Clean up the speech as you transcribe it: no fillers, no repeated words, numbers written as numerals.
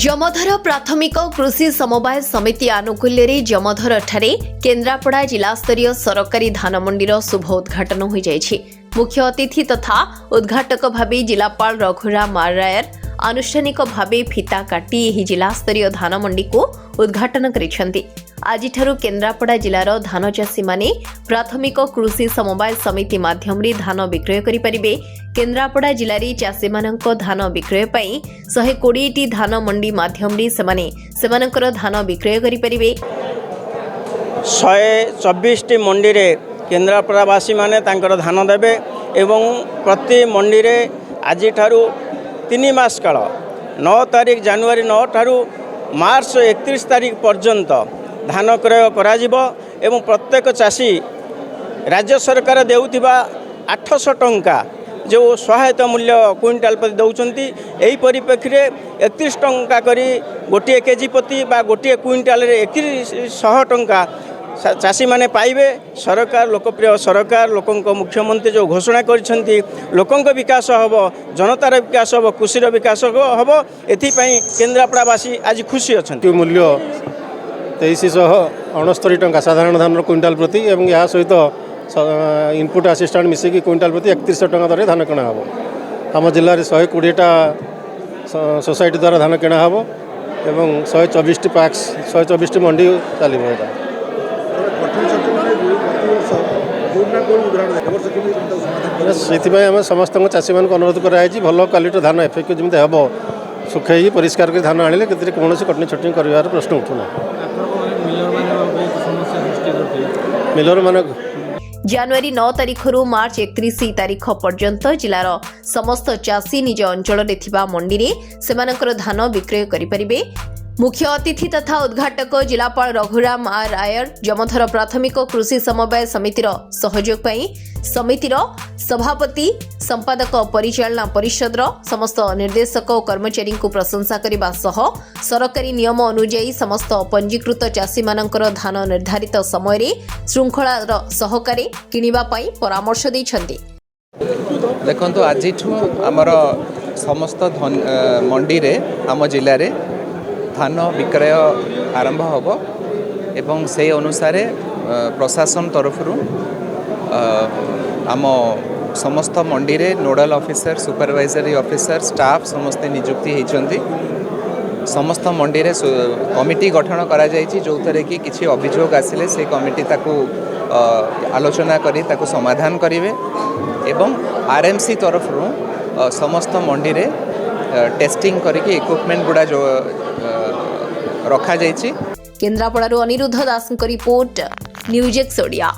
जमधर प्राथमिक कृषि समवाय समिति आनुकूल्य जमधर ठारे केन्द्रापड़ा जिलास्तरीय सरकारी धान मंडीर शुभ उद्घाटन हो जाइछि। मुख्य अतिथि तथा उद्घाटक भावे जिलापाल रघुराम आरायर आनुष्ठानिक भावे फिता काटी एही जिलास्तरीय धान मंडी को उद्घाटन करिसेंति। आज केन्द्रापड़ा जिलार धान चाषी माने प्राथमिक कृषि समवाय समिति माध्यम धान विक्रय करिपारिबे। केन्द्रापड़ा जिले चाषी मानक धान विक्रय पाई 120टी धान मंडी माध्यम सेमानकर धान विक्रय करिपारिबे। 124टी मंडी रे केन्द्रापड़ावासी माने तांकर धान देबे एवं प्रति मंडी रे आज ठारू 3 मास काल 9 तारिख जनवरी 9 ठारू मार्च 31 तारिख पर्यंत धान क्रय करा जिवो एवं प्रत्येक चाषी राज्य सरकार देउथिबा 800 टंका जो सहायता मूल्य क्विंटाल प्रति दौरान यही परिप्रेक्षी 31 टंका करी गोटे केजी प्रति बा गोटे क्विंटाल 100 टंका चाषी माने पाइबे। सरकार लोकप्रिय सरकार लोकों मुख्यमंत्री जो घोषणा करिसेंती लोकों विकास हब जनतार विकास हब कृषिर विकास हब एथिपाई केन्द्रापड़ावासी आज खुशी अछंती। मूल्य 2369 टंका साधारण धान क्विंटाल प्रति एवं या सहित इनपुट असिस्टेंट मिसिकी क्विंटाल प्रति 3100 टंका दर धान किणा हम। आम जिले में 120टा सोसाइटी द्वारा धान किणा हम एवं 124टी पैक्स 124टी मंडी चलो। से आम समस्त चाषी मान अनुरोध कराई भल क्वालिटी धान एफेक्ट जमी हम सुखे परिष्कार कर धान आने कौन कटनी छटनी कर प्रश्न उठूना। मिलर मान जनवरी 9 तारिख मार्च 31 तारिख पर्यंत जिलार समस्त चाषी निज अंचल मंडी में सेमानकर धान विक्रय करिपारिबे। मुख्य अतिथि तथा उद्घाटक जिलापाल रघुराम आर आयर जमधर प्राथमिक कृषि समवाय समितिर सहयोग पाई समितिर सभापति संपादक परिचालना परिषद समस्त निर्देशक और कर्मचारी को प्रशंसा करने सह सरकारी नियम अनुଯାयी समस्त पंजीकृत चाषी मानकर धान निर्धारित समय श्रृंखलार सहकारे किनिबा पाई परामर्श दैछन्ति। देखंतु आज आमर समस्त मंडी रे आम जिले रे धान विक्रय आरंभ होब एवं से अनुसार प्रशासन तरफ आम समस्त मंडी रे nodal officer supervisory officer staff समस्त नियुक्ति होती। समस्त मंडी रे कमिटी गठन करा जायछि जो थरे कि किछि अभियोग आसिले से कमिटी ताकू आलोचना करी ताकू समाधान करिवे एवं आरएमसी तरफ समस्त मंडी रे टेस्टिंग करके इक्विपमेंट गुडा जो रखा जायछि। केन्द्रापड़ारू अनिरुद्ध दास रिपोर्ट न्यूज एक्स ओडिया।